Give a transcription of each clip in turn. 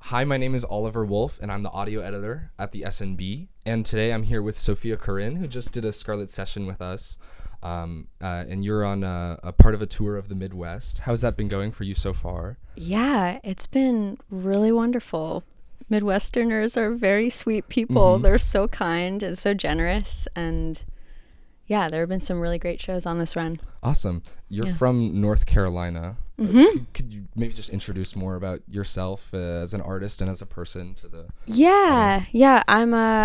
Hi, my name is Oliver Wolfe, and I'm the audio editor at the SNB. And today I'm here with Sophia Corinne, who just did a Scarlet session with us. And you're on a part of a tour of the Midwest. How's that been going for you so far? Yeah, it's been really wonderful. Midwesterners are very sweet people. Mm-hmm. They're so kind and so generous. And yeah, there have been some really great shows on this run. Awesome. You're from North Carolina. Mm-hmm. Could you maybe just introduce more about yourself as an artist and as a person to the audience?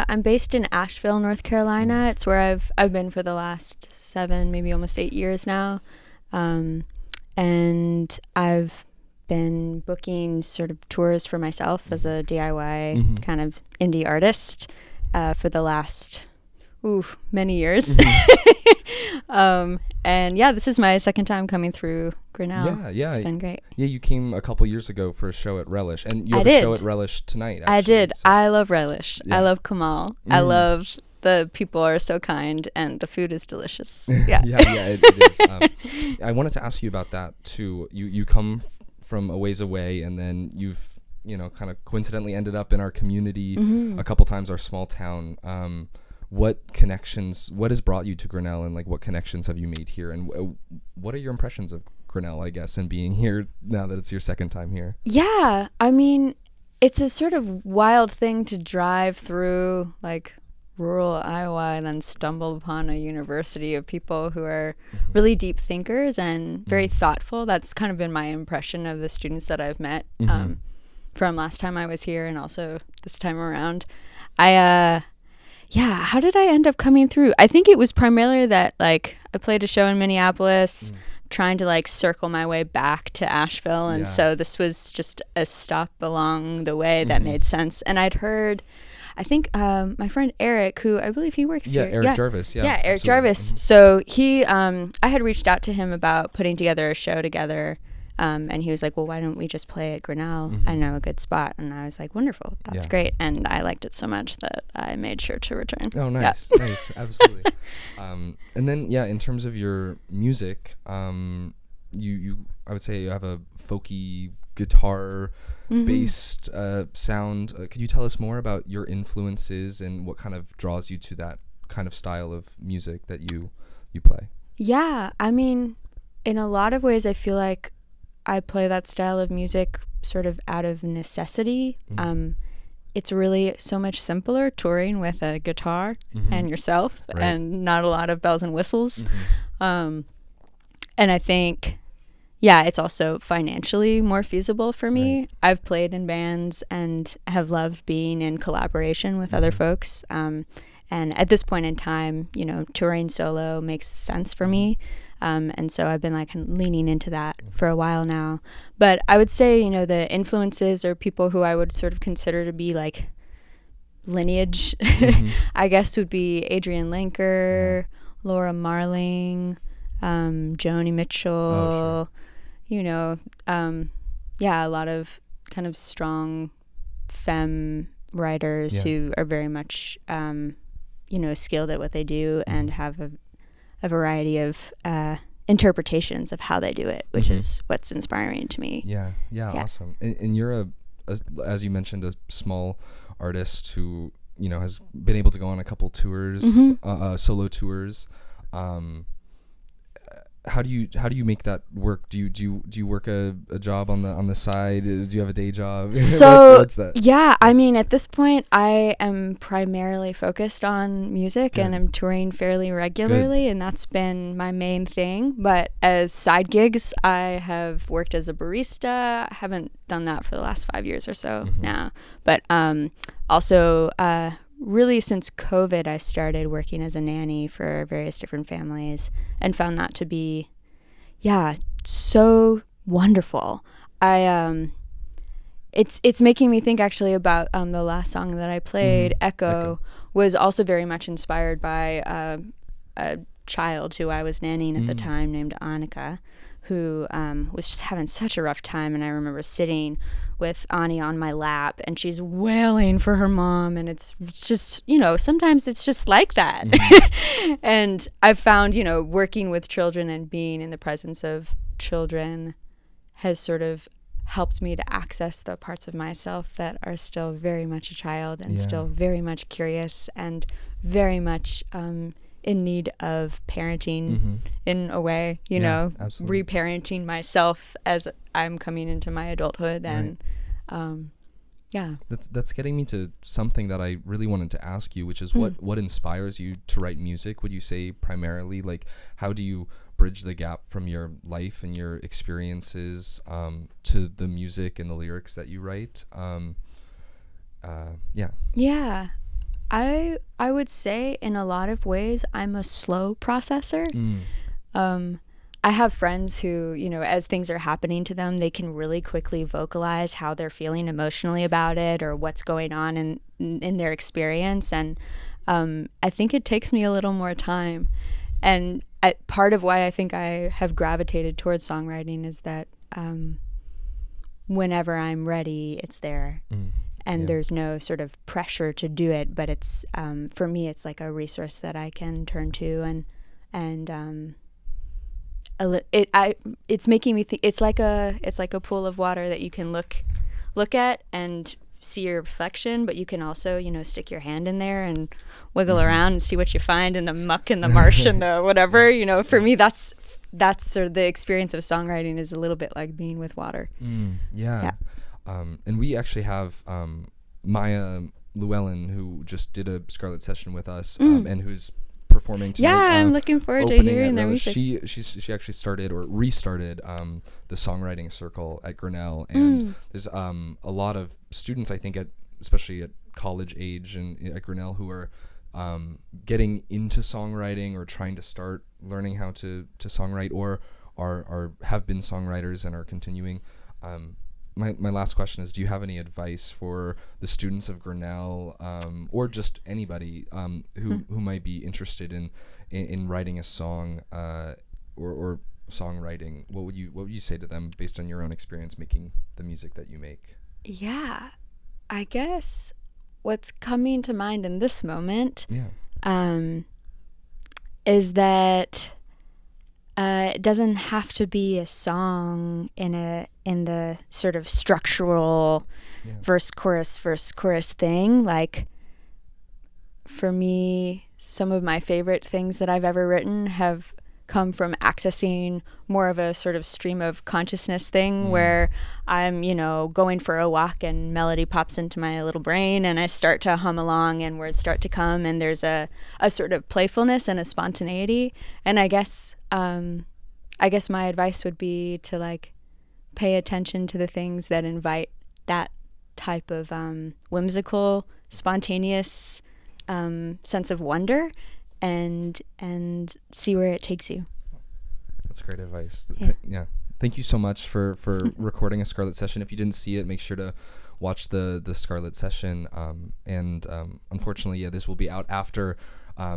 I'm based in Asheville, North Carolina. Mm-hmm. It's where I've been for the last 7, maybe almost 8 years now. And I've been booking sort of tours for myself as a DIY kind of indie artist for the last many years. And this is my second time coming through Grinnell. Yeah. It's been great. Yeah, you came a couple years ago for a show at Relish, and you have a show at Relish tonight, actually. I did. So. I love Relish. Yeah. I love Kamal. I love the people are so kind, and the food is delicious. Yeah. It is. I wanted to ask you about that, too. You come from a ways away, and then you've, kind of coincidentally ended up in our community a couple times, our small town. What has brought you to Grinnell, and what connections have you made here, and what are your impressions of Grinnell, I guess, and being here now that it's your second time here? Yeah, I mean, it's a sort of wild thing to drive through rural Iowa and then stumble upon a university of people who are really deep thinkers and very thoughtful. That's kind of been my impression of the students that I've met from last time I was here and also this time around. How did I end up coming through? I think it was primarily that I played a show in Minneapolis, trying to circle my way back to Asheville, and so this was just a stop along the way that made sense. And I'd heard, I think my friend Eric, who I believe he works here. Eric Jarvis. Yeah, Eric Jarvis. So he, I had reached out to him about putting together a show together. And he was like, well, why don't we just play at Grinnell? I know a good spot. And I was like, wonderful. That's great. And I liked it so much that I made sure to return. Oh, nice. Yeah. Nice. Absolutely. And then, in terms of your music, you I would say you have a folky guitar-based sound. Could you tell us more about your influences and what kind of draws you to that kind of style of music that you play? Yeah. I mean, in a lot of ways, I feel like I play that style of music sort of out of necessity. It's really so much simpler touring with a guitar and yourself and not a lot of bells and whistles. And I think, it's also financially more feasible for me. Right. I've played in bands and have loved being in collaboration with other folks. And at this point in time, touring solo makes sense for me. And so I've been leaning into that for a while now. But I would say, the influences or people who I would sort of consider to be lineage, I guess would be Adrienne Lenker, Laura Marling, Joni Mitchell, a lot of kind of strong femme writers who are very much, skilled at what they do and have a variety of interpretations of how they do it, which is what's inspiring to me. Yeah, awesome. And you're as you mentioned, a small artist who has been able to go on a couple tours, solo tours. How do you make that work? Do you work a job on the side? Do you have a day job? So what's that? Yeah, I mean, at this point, I am primarily focused on music. Good. And I'm touring fairly regularly. Good. And that's been my main thing. But as side gigs, I have worked as a barista. I haven't done that for the last 5 years or so now. But also. Really, since COVID, I started working as a nanny for various different families and found that to be, so wonderful. It's making me think actually about the last song that I played, Echo, was also very much inspired by a child who I was nannying at the time named Annika, who was just having such a rough time. And I remember sitting with Ani on my lap, and she's wailing for her mom, and it's just, sometimes it's just like that. And I've found, working with children and being in the presence of children has sort of helped me to access the parts of myself that are still very much a child and Yeah. still very much curious and very much in need of parenting in a way, you Yeah, know, absolutely. reparenting myself as I'm coming into my adulthood. And yeah. That's getting me to something that I really wanted to ask you, which is what inspires you to write music? Would you say primarily, like, how do you bridge the gap from your life and your experiences to the music and the lyrics that you write? Yeah. I would say in a lot of ways I'm a slow processor. I have friends who, you know, as things are happening to them, they can really quickly vocalize how they're feeling emotionally about it or what's going on in their experience. And I think it takes me a little more time. And part of why I think I have gravitated towards songwriting is that whenever I'm ready, it's there. And there's no sort of pressure to do it, but it's for me, it's like a resource that I can turn to, and it's making me think. It's like a pool of water that you can look at and see your reflection, but you can also, you know, stick your hand in there and wiggle around and see what you find in the muck and the marsh and the whatever. You know, for me, that's sort of the experience of songwriting is a little bit like being with water. Yeah. And we actually have Maya Llewellyn, who just did a Scarlet session with us, and who's performing tonight. Yeah, I'm looking forward to hearing their music. She actually started or restarted the songwriting circle at Grinnell, and there's a lot of students, I think, especially at college age and at Grinnell, who are getting into songwriting or trying to start learning how to songwrite, or have been songwriters and are continuing. My last question is, do you have any advice for the students of Grinnell, or just anybody who might be interested in writing a song or songwriting? What would you say to them based on your own experience making the music that you make? Yeah, I guess what's coming to mind in this moment is that it doesn't have to be a song in the sort of structural verse chorus thing. Like, for me, some of my favorite things that I've ever written have come from accessing more of a sort of stream of consciousness thing where I'm, you know, going for a walk and melody pops into my little brain and I start to hum along and words start to come, and there's a sort of playfulness and a spontaneity. And I guess my advice would be to, like, pay attention to the things that invite that type of whimsical, spontaneous sense of wonder, and see where it takes you. That's great advice. Yeah. Thank you so much for recording a Scarlet session. If you didn't see it, make sure to watch the Scarlet session. And unfortunately, this will be out after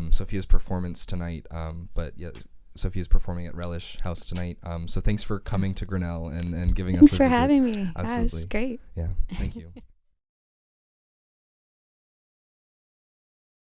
Sophia's performance tonight. But yeah, Sophia's performing at Relish House tonight. So thanks for coming to Grinnell and giving us a visit. Thanks for having me. Absolutely. That was great. Yeah. Thank you.